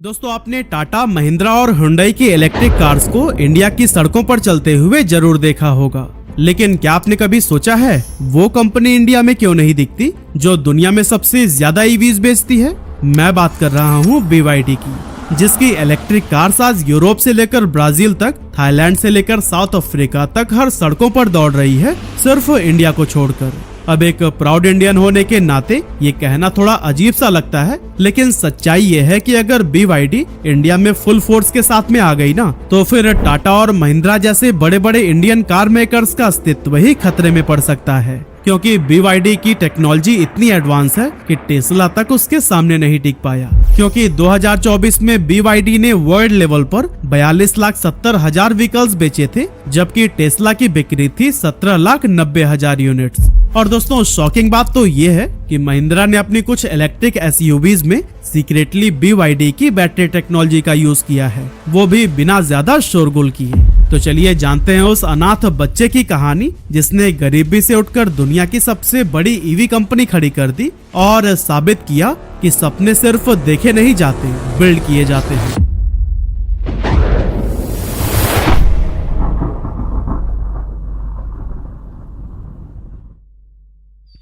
दोस्तों आपने टाटा, महिंद्रा और हुंडई की इलेक्ट्रिक कार्स को इंडिया की सड़कों पर चलते हुए जरूर देखा होगा, लेकिन क्या आपने कभी सोचा है वो कंपनी इंडिया में क्यों नहीं दिखती जो दुनिया में सबसे ज्यादा ईवीज बेचती है? मैं बात कर रहा हूँ BYD की, जिसकी इलेक्ट्रिक कार्स आज यूरोप से लेकर ब्राजील तक, थाईलैंड से लेकर साउथ अफ्रीका तक हर सड़कों पर दौड़ रही है, सिर्फ इंडिया को छोड़कर। अब एक प्राउड इंडियन होने के नाते ये कहना थोड़ा अजीब सा लगता है, लेकिन सच्चाई ये है कि अगर BYD इंडिया में फुल फोर्स के साथ में आ गई ना, तो फिर टाटा और महिंद्रा जैसे बड़े बड़े इंडियन कार मेकर्स का अस्तित्व ही खतरे में पड़ सकता है, क्योंकि BYD की टेक्नोलॉजी इतनी एडवांस है कि टेस्ला तक उसके सामने नहीं टिक पाया। क्योंकि 2024 में BYD ने वर्ल्ड लेवल पर 42,70,000 व्हीकल्स बेचे थे, जबकि टेस्ला की बिक्री थी 17,90,000 यूनिट्स। और दोस्तों शॉकिंग बात तो ये है कि महिंद्रा ने अपनी कुछ इलेक्ट्रिक SUVs में सीक्रेटली BYD की बैटरी टेक्नोलॉजी का यूज किया है, वो भी बिना ज्यादा शोरगुल किए। तो चलिए जानते हैं उस अनाथ बच्चे की कहानी जिसने गरीबी से उठकर दुनिया की सबसे बड़ी EV कंपनी खड़ी कर दी और साबित किया कि सपने सिर्फ देखे नहीं जाते, बिल्ड किए जाते हैं।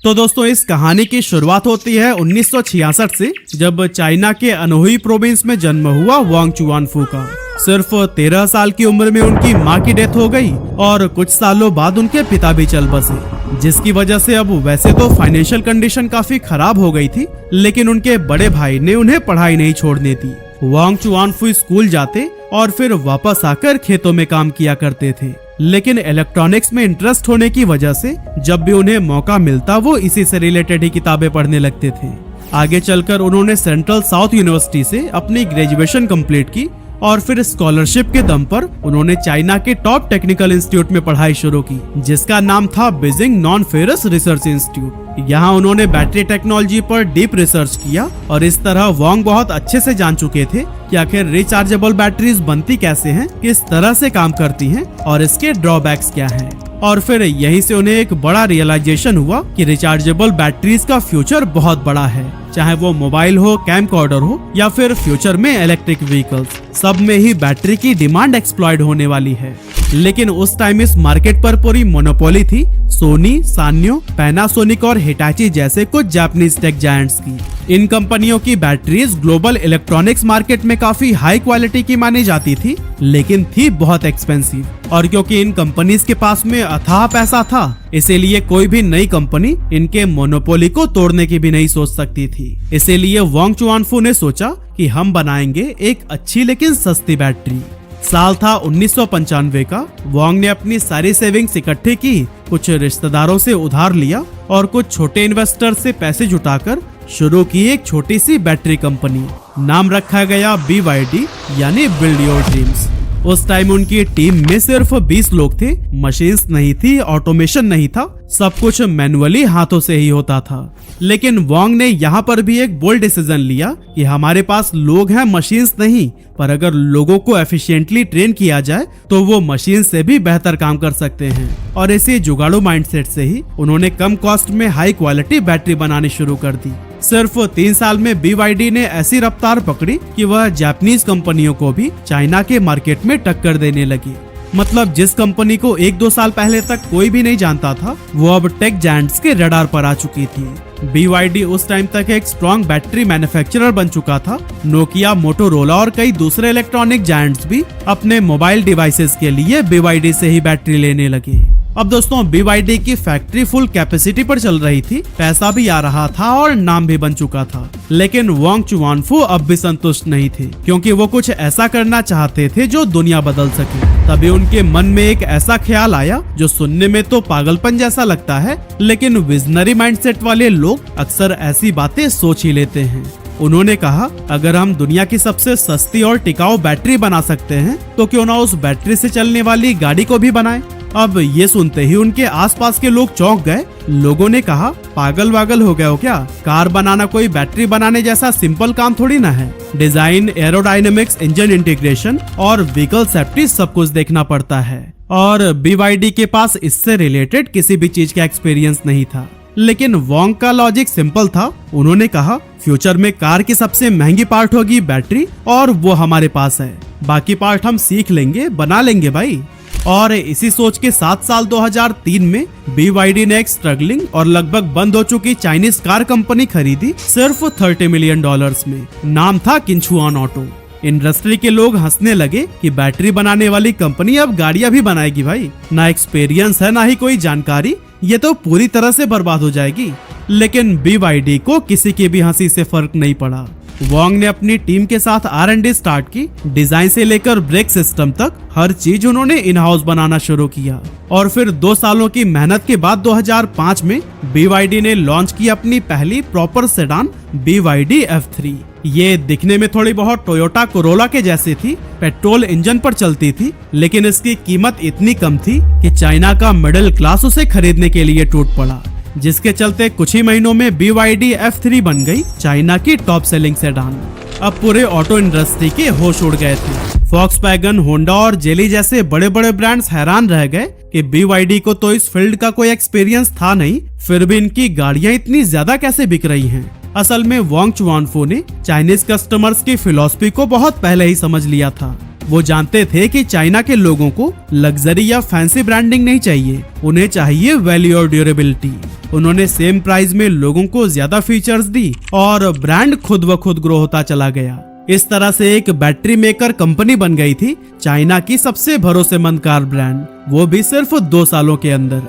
तो दोस्तों इस कहानी की शुरुआत होती है 1966 से, जब चाइना के अनोही प्रोविंस में जन्म हुआ वांग चुआनफू का। सिर्फ 13 साल की उम्र में उनकी मां की डेथ हो गई और कुछ सालों बाद उनके पिता भी चल बसे, जिसकी वजह से अब वैसे तो फाइनेंशियल कंडीशन काफी खराब हो गई थी, लेकिन उनके बड़े भाई ने उन्हें पढ़ाई नहीं छोड़ने दी। वांग चुआनफू स्कूल जाते और फिर वापस आकर खेतों में काम किया करते थे, लेकिन इलेक्ट्रॉनिक्स में इंटरेस्ट होने की वजह से जब भी उन्हें मौका मिलता वो इसी से रिलेटेड ही किताबें पढ़ने लगते थे। आगे चलकर उन्होंने सेंट्रल साउथ यूनिवर्सिटी से अपनी ग्रेजुएशन कंप्लीट की और फिर स्कॉलरशिप के दम पर उन्होंने चाइना के टॉप टेक्निकल इंस्टीट्यूट में पढ़ाई शुरू की, जिसका नाम था Beijing non ferrous research institute. यहाँ उन्होंने बैटरी टेक्नोलॉजी पर डीप रिसर्च किया और इस तरह वांग बहुत अच्छे से जान चुके थे कि आखिर रिचार्जेबल बैटरीज बनती कैसे हैं, किस तरह से काम करती हैं और इसके ड्रॉबैक्स क्या हैं। और फिर यहीं से उन्हें एक बड़ा रियलाइजेशन हुआ कि रिचार्जेबल बैटरीज का फ्यूचर बहुत बड़ा है, चाहे वो मोबाइल हो, कैमकॉर्डर हो या फिर फ्यूचर में इलेक्ट्रिक व्हीकल्स, सब में ही बैटरी की डिमांड एक्सप्लॉइट होने वाली है। लेकिन उस टाइम इस मार्केट पर पूरी मोनोपोली थी सोनी, सान्यो, पैनासोनिक और हिटाची जैसे कुछ जापानीज टेक जायंट्स की। इन कंपनियों की बैटरीज ग्लोबल इलेक्ट्रॉनिक्स मार्केट में काफी हाई क्वालिटी की मानी जाती थी, लेकिन थी बहुत एक्सपेंसिव। और क्योंकि इन कंपनीज के पास में अथाह पैसा था, इसीलिए कोई भी नई कंपनी इनके मोनोपोली को तोड़ने की भी नहीं सोच सकती थी। इसीलिए वांग चुआनफू ने सोचा कि हम बनाएंगे एक अच्छी लेकिन सस्ती बैटरी। साल था 1995 का। वांग ने अपनी सारी सेविंग्स इकट्ठी की, कुछ रिश्तेदारों से उधार लिया और कुछ छोटे इन्वेस्टर से पैसे जुटाकर शुरू की एक छोटी सी बैटरी कंपनी। नाम रखा गया BYD यानी बिल्ड योर ड्रीम्स। उस टाइम उनकी टीम में सिर्फ 20 लोग थे, मशीन्स नहीं थी, ऑटोमेशन नहीं था, सब कुछ मैनुअली हाथों से ही होता था। लेकिन वांग ने यहाँ पर भी एक बोल्ड डिसीजन लिया कि हमारे पास लोग हैं, मशीन्स नहीं, पर अगर लोगों को एफिशिएंटली ट्रेन किया जाए तो वो मशीन से भी बेहतर काम कर सकते हैं। और इसी जुगाड़ू माइंडसेट से ही उन्होंने कम कॉस्ट में हाई क्वालिटी बैटरी बनानी शुरू कर दी। सिर्फ 3 साल में BYD ने ऐसी रफ्तार पकड़ी कि वह जापानीज कंपनियों को भी चाइना के मार्केट में टक्कर देने लगी। मतलब जिस कंपनी को 1-2 साल पहले तक कोई भी नहीं जानता था, वो अब टेक जायंट्स के रडार पर आ चुकी थी। BYD उस टाइम तक एक स्ट्रॉन्ग बैटरी मैन्युफैक्चरर बन चुका था। नोकिया, मोटोरोला और कई दूसरे इलेक्ट्रॉनिक जायंट्स भी अपने मोबाइल डिवाइसेस के लिए BYD से ही बैटरी लेने लगे। अब दोस्तों BYD की फैक्ट्री फुल कैपेसिटी पर चल रही थी, पैसा भी आ रहा था और नाम भी बन चुका था। लेकिन वांग चुआनफू अब भी संतुष्ट नहीं थे, क्योंकि वो कुछ ऐसा करना चाहते थे जो दुनिया बदल सके। तभी उनके मन में एक ऐसा ख्याल आया जो सुनने में तो पागलपन जैसा लगता है, लेकिन विजनरी माइंडसेट वाले लोग अक्सर ऐसी बातें सोच ही लेते हैं। उन्होंने कहा, अगर हम दुनिया की सबसे सस्ती और टिकाऊ बैटरी बना सकते हैं तो क्यों ना उस बैटरी से चलने वाली गाड़ी को भी बनाएं। अब ये सुनते ही उनके आसपास के लोग चौंक गए। लोगों ने कहा, पागल वागल हो गए हो क्या? कार बनाना कोई बैटरी बनाने जैसा सिंपल काम थोड़ी ना है। डिजाइन, एरोडायनेमिक्स, इंजन इंटीग्रेशन और व्हीकल सेफ्टी सब कुछ देखना पड़ता है। और BYD के पास इससे रिलेटेड किसी भी चीज का एक्सपीरियंस नहीं था। लेकिन वांग का लॉजिक सिंपल था। उन्होंने कहा, फ्यूचर में कार की सबसे महंगी पार्ट होगी बैटरी, और वो हमारे पास है, बाकी पार्ट हम सीख लेंगे, बना लेंगे भाई। और इसी सोच के साथ साल 2003 में BYD ने एक स्ट्रगलिंग और लगभग बंद हो चुकी चाइनीज कार कंपनी खरीदी सिर्फ $30 मिलियन में। नाम था किंचुआन ऑटो। इंडस्ट्री के लोग हंसने लगे कि बैटरी बनाने वाली कंपनी अब गाड़ियां भी बनाएगी भाई, ना एक्सपीरियंस है ना ही कोई जानकारी, ये तो पूरी तरह से बर्बाद हो जाएगी। लेकिन BYD को किसी की भी हंसी से फर्क नहीं पड़ा। वोंग ने अपनी टीम के साथ R&D स्टार्ट की, डिजाइन से लेकर ब्रेक सिस्टम तक हर चीज उन्होंने इन हाउस बनाना शुरू किया। और फिर 2 सालों की मेहनत के बाद 2005 में BYD ने लॉन्च की अपनी पहली प्रॉपर सेडान BYD F3। ये दिखने में थोड़ी बहुत टोयोटा कोरोला के जैसी थी, पेट्रोल इंजन पर चलती थी, लेकिन इसकी कीमत इतनी कम थी कि चाइना का मिडिल क्लास उसे खरीदने के लिए टूट पड़ा, जिसके चलते कुछ ही महीनों में BYD F3 बन गई चाइना की टॉप सेलिंग सेडान। अब पूरे ऑटो इंडस्ट्री के होश उड़ गए थे। फॉक्सवैगन, होंडा और जेली जैसे बड़े बड़े ब्रांड्स हैरान रह गए कि BYD को तो इस फील्ड का कोई एक्सपीरियंस था नहीं, फिर भी इनकी गाड़ियां इतनी ज्यादा कैसे बिक रही हैं। असल में वोंग चुआनफू ने चाइनीज कस्टमर्स की फिलॉसफी को बहुत पहले ही समझ लिया था। वो जानते थे कि चाइना के लोगों को लग्जरी या फैंसी ब्रांडिंग नहीं चाहिए, उन्हें चाहिए वैल्यू और ड्यूरेबिलिटी। उन्होंने सेम प्राइस में लोगों को ज्यादा फीचर्स दी और ब्रांड खुद व खुद ग्रो होता चला गया। इस तरह से एक बैटरी मेकर कंपनी बन गई थी चाइना की सबसे भरोसेमंद कार ब्रांड, वो भी सिर्फ 2 सालों के अंदर।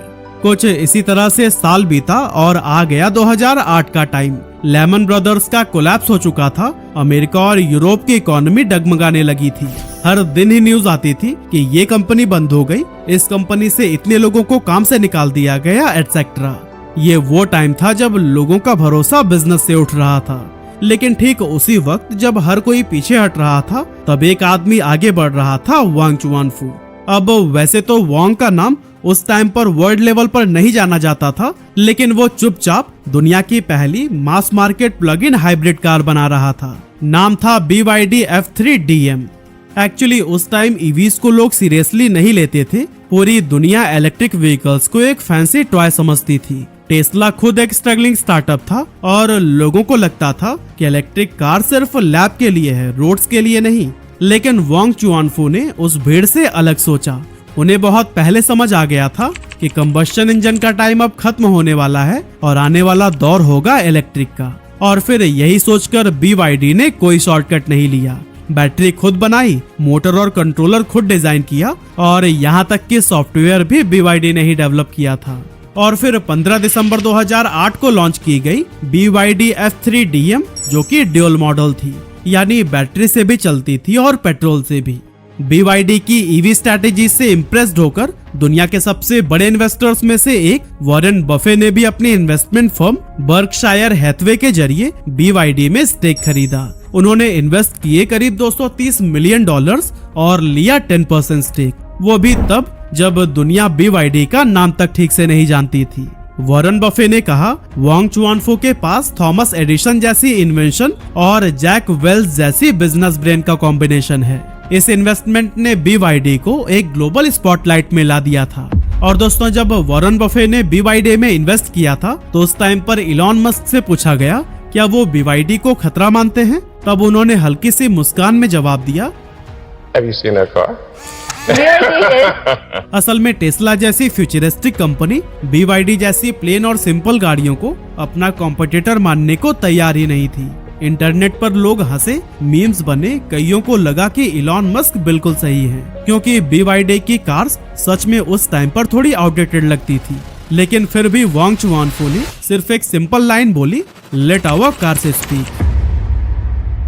कुछ इसी तरह से साल बीता और आ गया 2008 का टाइम। लेमन ब्रदर्स का कोलैप्स हो चुका था, अमेरिका और यूरोप की इकोनॉमी डगमगाने लगी थी। हर दिन ही न्यूज आती थी कि ये कंपनी बंद हो गई, इस कंपनी से इतने लोगों को काम से निकाल दिया गया, एटसेट्रा। ये वो टाइम था जब लोगों का भरोसा बिजनेस से उठ रहा था। लेकिन ठीक उसी वक्त जब हर कोई पीछे हट रहा था, तब एक आदमी आगे बढ़ रहा था, वोंग चुआनफू। अब वैसे तो वोंग का नाम उस टाइम पर वर्ल्ड लेवल पर नहीं जाना जाता था, लेकिन वो चुपचाप दुनिया की पहली mass market plug in hybrid car बना रहा था। नाम था BYD F3 DM। एक्चुअली उस टाइम ईवीज को लोग सीरियसली नहीं लेते थे, पूरी दुनिया इलेक्ट्रिक व्हीकल्स को एक फैंसी टॉय समझती थी। टेस्ला खुद एक स्ट्रगलिंग स्टार्टअप था और लोगों को लगता था कि इलेक्ट्रिक कार सिर्फ लैब के लिए है, रोड्स के लिए नहीं। लेकिन वोंग चुआनफू ने उस भीड़ से अलग सोचा। उन्हें बहुत पहले समझ आ गया था कि कंबस्शन इंजन का टाइम अब खत्म होने वाला है और आने वाला दौर होगा इलेक्ट्रिक का। और फिर यही सोचकर BYD ने कोई शॉर्टकट नहीं लिया। बैटरी खुद बनाई, मोटर और कंट्रोलर खुद डिजाइन किया और यहाँ तक कि सॉफ्टवेयर भी BYD ने ही डेवलप किया था। और फिर 15 दिसंबर 2008 को लॉन्च की गई BYD F3 DM, जो कि ड्यूल मॉडल थी, यानी बैटरी से भी चलती थी और पेट्रोल से भी। BYD की ईवी स्ट्रैटेजी से इम्प्रेस्ड होकर दुनिया के सबसे बड़े इन्वेस्टर्स में से एक वॉरेन बफे ने भी अपनी इन्वेस्टमेंट फर्म बर्कशायर हैथवे के जरिए BYD में स्टेक खरीदा। उन्होंने इन्वेस्ट किए करीब $230 मिलियन और लिया 10% स्टेक, वो भी तब जब दुनिया BYD का नाम तक ठीक से नहीं जानती थी। वॉरेन बफे ने कहा, वोंग चुआनफू के पास थॉमस एडिसन जैसी इन्वेंशन और जैक वेल्स जैसी बिजनेस ब्रेन का कॉम्बिनेशन है। इस इन्वेस्टमेंट ने BYD को एक ग्लोबल स्पॉटलाइट में ला दिया था। और दोस्तों, जब वॉरेन बफे ने BYD में इन्वेस्ट किया था तो उस टाइम पर इलॉन मस्क से पूछा गया क्या वो BYD को खतरा मानते हैं, तब उन्होंने हल्की सी मुस्कान में जवाब दिया, Have you seen that car? असल में टेस्ला जैसी फ्यूचरिस्टिक कंपनी BYD जैसी प्लेन और सिंपल गाड़ियों को अपना कॉम्पिटिटर मानने को तैयार ही नहीं थी। इंटरनेट पर लोग हंसे, मीम्स बने, कईयों को लगा कि इलॉन मस्क बिल्कुल सही है, क्योंकि BYD की कार्स सच में उस टाइम पर थोड़ी आउटडेटेड लगती थी। लेकिन फिर भी वोंग चुआनफू ने सिर्फ एक सिंपल लाइन बोली, लेट आवर कार से स्पीक।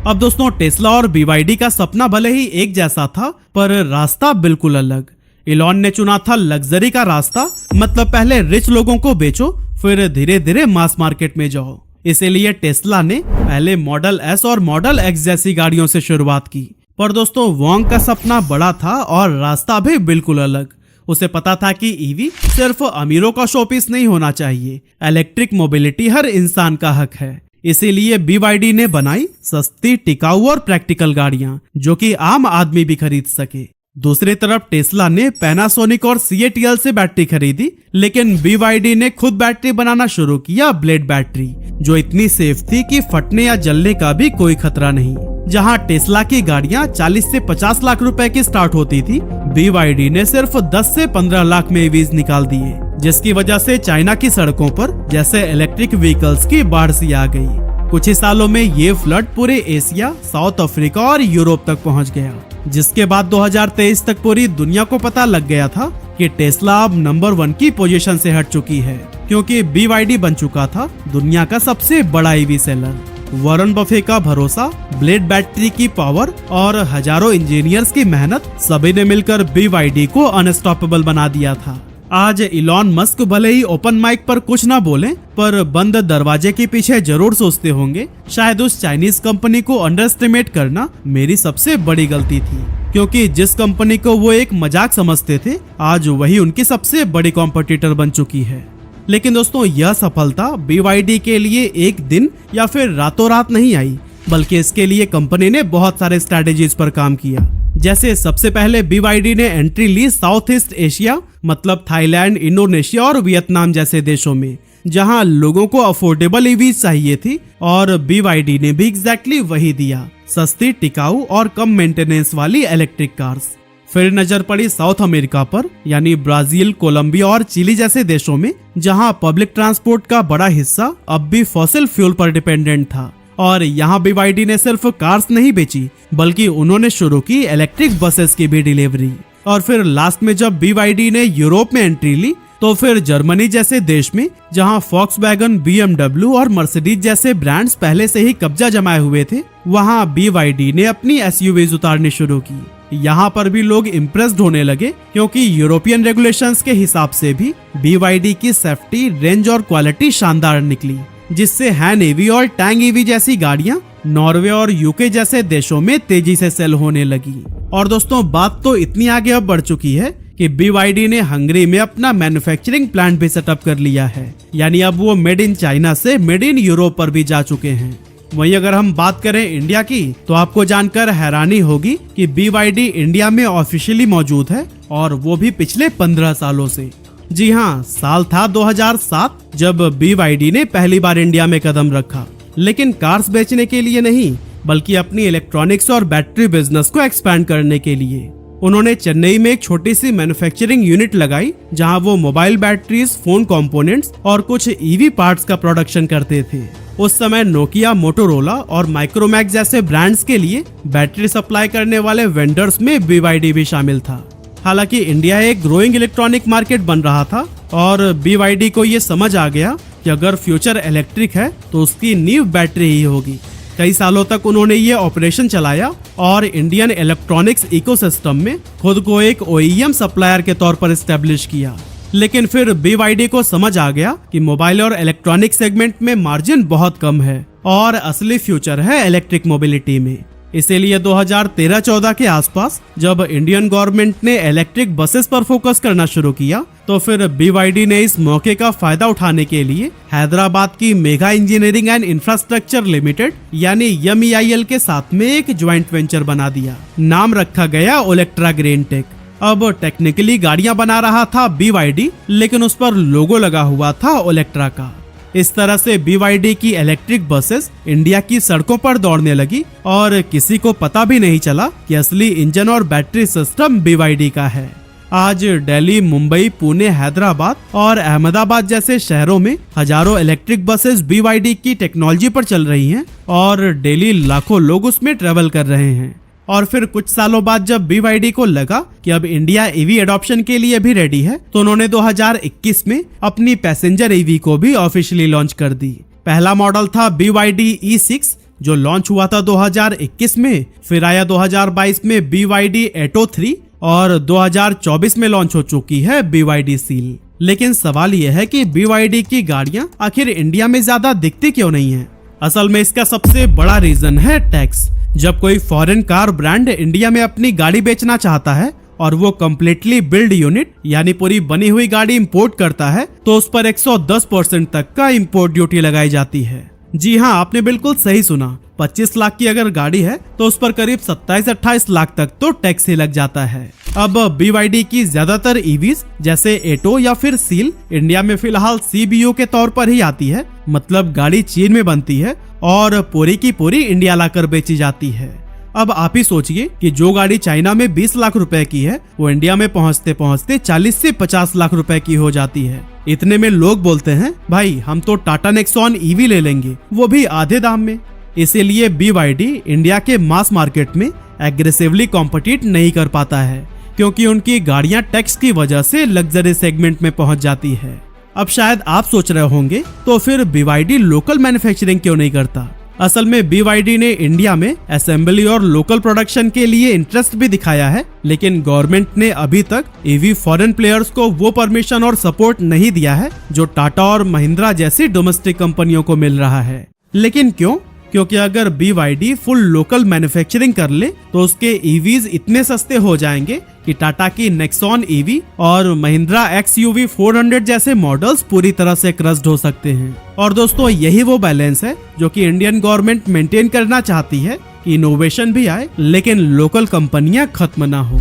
अब दोस्तों, टेस्ला और BYD का सपना भले ही एक जैसा था, पर रास्ता बिल्कुल अलग। इलॉन ने चुना था लग्जरी का रास्ता, मतलब पहले रिच लोगों को बेचो, फिर धीरे धीरे मास मार्केट में जाओ। इसीलिए टेस्ला ने पहले मॉडल S और मॉडल X जैसी गाड़ियों से शुरुआत की। पर दोस्तों, वोंग का सपना बड़ा था और रास्ता भी बिल्कुल अलग। उसे पता था कि ईवी सिर्फ अमीरों का शोपीस नहीं होना चाहिए, इलेक्ट्रिक मोबिलिटी हर इंसान का हक है। इसीलिए BYD ने बनाई सस्ती, टिकाऊ और प्रैक्टिकल गाड़ियां जो कि आम आदमी भी खरीद सके। दूसरी तरफ टेस्ला ने पैनासोनिक और CATL से बैटरी खरीदी, लेकिन BYD ने खुद बैटरी बनाना शुरू किया, ब्लेड बैटरी, जो इतनी सेफ थी कि फटने या जलने का भी कोई खतरा नहीं। जहां टेस्ला की गाड़ियां 40 से 50 लाख रुपए की स्टार्ट होती थी, BYD ने सिर्फ 10 से 15 लाख में EVs निकाल दिए, जिसकी वजह से चाइना की सड़कों पर जैसे इलेक्ट्रिक व्हीकल्स की बाढ़ सी आ गई। कुछ ही सालों में ये फ्लड पूरे एशिया, साउथ अफ्रीका और यूरोप तक पहुंच गया, जिसके बाद 2023 तक पूरी दुनिया को पता लग गया था कि टेस्ला अब नंबर 1 की पोजीशन से हट चुकी है, क्योंकि BYD बन चुका था दुनिया का सबसे बड़ा EV सेलर। वॉरेन बफे का भरोसा, ब्लेड बैटरी की पावर और हजारों इंजीनियर्स की मेहनत, सभी ने मिलकर BYD को अनस्टॉपेबल बना दिया था। आज इलॉन मस्क भले ही ओपन माइक पर कुछ ना बोले, पर बंद दरवाजे के पीछे जरूर सोचते होंगे, शायद उस चाइनीज कंपनी को अंडर एस्टिमेट करना मेरी सबसे बड़ी गलती थी, क्योंकि जिस कंपनी को वो एक मजाक समझते थे, आज वही उनकी सबसे बड़ी कॉम्पिटिटर बन चुकी है। लेकिन दोस्तों, यह सफलता BYD के लिए एक दिन या फिर रातों रात नहीं आई, बल्कि इसके लिए कंपनी ने बहुत सारे स्ट्रैटेजीज पर काम किया। जैसे सबसे पहले BYD ने एंट्री ली साउथ ईस्ट एशिया, मतलब थाईलैंड, इंडोनेशिया और वियतनाम जैसे देशों में, जहां लोगों को अफोर्डेबल EVs चाहिए थी, और BYD ने भी एग्जैक्टली वही दिया, सस्ती, टिकाऊ और कम मेंटेनेंस वाली इलेक्ट्रिक कार्स। फिर नजर पड़ी साउथ अमेरिका पर, यानी ब्राजील, कोलंबिया और चिली जैसे देशों में, जहां पब्लिक ट्रांसपोर्ट का बड़ा हिस्सा अब भी फॉसिल फ्यूल पर डिपेंडेंट था। और यहाँ BYD ने सिर्फ कार्स नहीं बेची, बल्कि उन्होंने शुरू की इलेक्ट्रिक बसेस की भी डिलीवरी। और फिर लास्ट में जब BYD ने यूरोप में एंट्री ली, तो फिर जर्मनी जैसे देश में, जहां फॉक्सवैगन, BMW और मर्सिडीज जैसे ब्रांड्स पहले से ही कब्जा जमाए हुए थे, वहां BYD ने अपनी SUVs उतारनी शुरू की। यहाँ पर भी लोग इम्प्रेस्ड होने लगे, क्योंकि यूरोपियन रेगुलेशंस के हिसाब से भी BYD की सेफ्टी, रेंज और क्वालिटी शानदार निकली, जिससे हैन EV और टैंग EV जैसी गाड़ियां नॉर्वे और UK जैसे देशों में तेजी से सेल होने लगी। और दोस्तों, बात तो इतनी आगे अब बढ़ चुकी है कि BYD ने हंगरी में अपना मैन्युफैक्चरिंग प्लांट भी सेटअप कर लिया है, यानी अब वो मेड इन चाइना से मेड इन यूरोप पर भी जा चुके हैं। वहीं अगर हम बात करें इंडिया की, तो आपको जानकर हैरानी होगी कि BYD इंडिया में ऑफिशियली मौजूद है, और वो भी पिछले 15 सालों से। जी हाँ, साल था 2007 जब BYD ने पहली बार इंडिया में कदम रखा, लेकिन कार्स बेचने के लिए नहीं, बल्कि अपनी इलेक्ट्रॉनिक्स और बैटरी बिजनेस को एक्सपैंड करने के लिए। उन्होंने चेन्नई में एक छोटी सी मैन्युफैक्चरिंग यूनिट लगाई, जहां वो मोबाइल बैटरीज, फोन कंपोनेंट्स और कुछ EV पार्ट्स का प्रोडक्शन करते थे। उस समय नोकिया, मोटोरोला और माइक्रोमैक्स जैसे ब्रांड्स के लिए बैटरी सप्लाई करने वाले वेंडर्स में BYD भी शामिल था। हालांकि इंडिया एक ग्रोइंग इलेक्ट्रॉनिक मार्केट बन रहा था, और BYD को ये समझ आ गया कि अगर फ्यूचर इलेक्ट्रिक है तो उसकी नींव बैटरी ही होगी। कई सालों तक उन्होंने ये ऑपरेशन चलाया और इंडियन इलेक्ट्रॉनिक्स इकोसिस्टम में खुद को एक OEM सप्लायर के तौर पर एस्टेब्लिश किया। लेकिन फिर BYD को समझ आ गया कि मोबाइल और इलेक्ट्रॉनिक सेगमेंट में मार्जिन बहुत कम है, और असली फ्यूचर है इलेक्ट्रिक मोबिलिटी में। इसीलिए 2013-14 के आसपास जब इंडियन गवर्नमेंट ने इलेक्ट्रिक बसेस पर फोकस करना शुरू किया, तो फिर BYD ने इस मौके का फायदा उठाने के लिए हैदराबाद की mega engineering and infrastructure limited यानी MEIL के साथ में एक ज्वाइंट वेंचर बना दिया। नाम रखा गया ओलेक्ट्रा ग्रीन टेक। अब टेक्निकली गाड़ियां बना रहा था BYD, लेकिन उस पर लोगो लगा हुआ था ओलेक्ट्रा का। इस तरह से BYD की इलेक्ट्रिक बसेस इंडिया की सड़कों पर दौड़ने लगी, और किसी को पता भी नहीं चला कि असली इंजन और बैटरी सिस्टम BYD का है। आज दिल्ली, मुंबई, पुणे, हैदराबाद और अहमदाबाद जैसे शहरों में हजारों इलेक्ट्रिक बसेस BYD की टेक्नोलॉजी पर चल रही हैं, और डेली लाखों लोग उसमें ट्रेवल कर रहे हैं। और फिर कुछ सालों बाद जब BYD को लगा कि अब इंडिया EV एडॉप्शन के लिए भी रेडी है, तो उन्होंने 2021 में अपनी पैसेंजर EV को भी ऑफिशियली लॉन्च कर दी। पहला मॉडल था BYD E6 जो लॉन्च हुआ था 2021 में, फिर आया 2022 में BYD Atto 3 और 2024 में लॉन्च हो चुकी है BYD Seal। लेकिन सवाल यह है कि BYD की गाड़ियां आखिर इंडिया में ज्यादा दिखती क्यों नहीं है? असल में इसका सबसे बड़ा रीजन है टैक्स। जब कोई फॉरेन कार ब्रांड इंडिया में अपनी गाड़ी बेचना चाहता है और वो कम्प्लीटली बिल्ड यूनिट यानी पूरी बनी हुई गाड़ी इंपोर्ट करता है, तो उस पर 110% तक का इंपोर्ट ड्यूटी लगाई जाती है। जी हाँ, आपने बिल्कुल सही सुना। 25 लाख की अगर गाड़ी है तो उस पर करीब 27-28 लाख तक तो टैक्स ही लग जाता है। अब BYD की ज्यादातर ईवीज जैसे एटो या फिर सील इंडिया में फिलहाल CBO के तौर पर ही आती है, मतलब गाड़ी चीन में बनती है और पूरी की पूरी इंडिया लाकर बेची जाती है। अब आप ही सोचिए कि जो गाड़ी चाइना में 20 लाख रुपए की है वो इंडिया में पहुंचते पहुंचते 40 से 50 लाख रुपए की हो जाती है। इतने में लोग बोलते हैं भाई हम तो टाटा नेक्सॉन ईवी ले लेंगे, वो भी आधे दाम में। इसीलिए BYD इंडिया के मास मार्केट में एग्रेसिवली कॉम्पिटिट नहीं कर पाता है, क्योंकि उनकी गाड़ियां टैक्स की वजह से लग्जरी सेगमेंट में पहुंच जाती है। अब शायद आप सोच रहे होंगे तो फिर BYD लोकल मैन्युफैक्चरिंग क्यों नहीं करता। असल में BYD ने इंडिया में असेंबली और लोकल प्रोडक्शन के लिए इंटरेस्ट भी दिखाया है, लेकिन गवर्नमेंट ने अभी तक ईवी फॉरेन प्लेयर्स को वो परमिशन और सपोर्ट नहीं दिया है जो टाटा और महिंद्रा जैसी डोमेस्टिक कंपनियों को मिल रहा है। लेकिन क्यों? क्योंकि अगर BYD फुल लोकल मैन्युफैक्चरिंग कर ले तो उसके ईवीज इतने सस्ते हो जाएंगे कि टाटा की नेक्सॉन ईवी और महिंद्रा XUV 400 जैसे मॉडल्स पूरी तरह से क्रस्ड हो सकते हैं। और दोस्तों यही वो बैलेंस है जो कि इंडियन गवर्नमेंट मेंटेन करना चाहती है कि इनोवेशन भी आए लेकिन लोकल कंपनियां खत्म ना हो।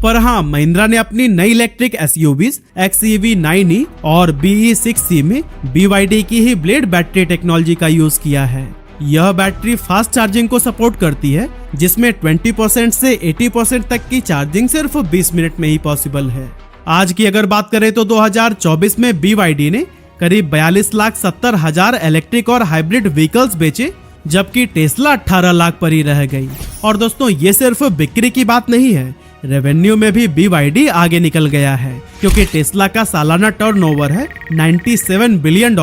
पर हाँ, महिंद्रा ने अपनी नई इलेक्ट्रिक SUVs XEV 9e और BE6C में BYD की ही ब्लेड बैटरी टेक्नोलॉजी का यूज किया है। यह बैटरी फास्ट चार्जिंग को सपोर्ट करती है, जिसमें 20% से 80% तक की चार्जिंग सिर्फ 20 मिनट में ही पॉसिबल है। आज की अगर बात करें तो 2024 में BYD ने करीब 42,70,000 इलेक्ट्रिक और हाइब्रिड व्हीकल्स बेचे, जबकि टेस्ला 18 लाख पर ही रह गई। और दोस्तों ये सिर्फ बिक्री की बात नहीं है, रेवेन्यू में भी BYD आगे निकल गया है, क्योंकि टेस्ला का सालाना टर्नओवर है $97 बिलियन,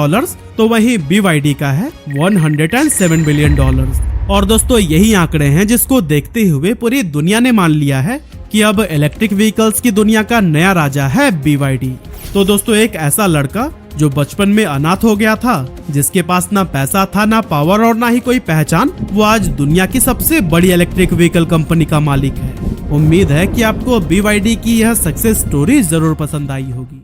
तो वहीं BYD का है $107 बिलियन। और दोस्तों यही आंकड़े हैं जिसको देखते हुए पूरी दुनिया ने मान लिया है कि अब इलेक्ट्रिक व्हीकल्स की दुनिया का नया राजा है BYD। तो दोस्तों एक ऐसा लड़का जो बचपन में अनाथ हो गया था, जिसके पास ना पैसा था, ना पावर और ना ही कोई पहचान, वो आज दुनिया की सबसे बड़ी इलेक्ट्रिक व्हीकल कंपनी का मालिक है। उम्मीद है कि आपको BYD की यह सक्सेस स्टोरी जरूर पसंद आई होगी।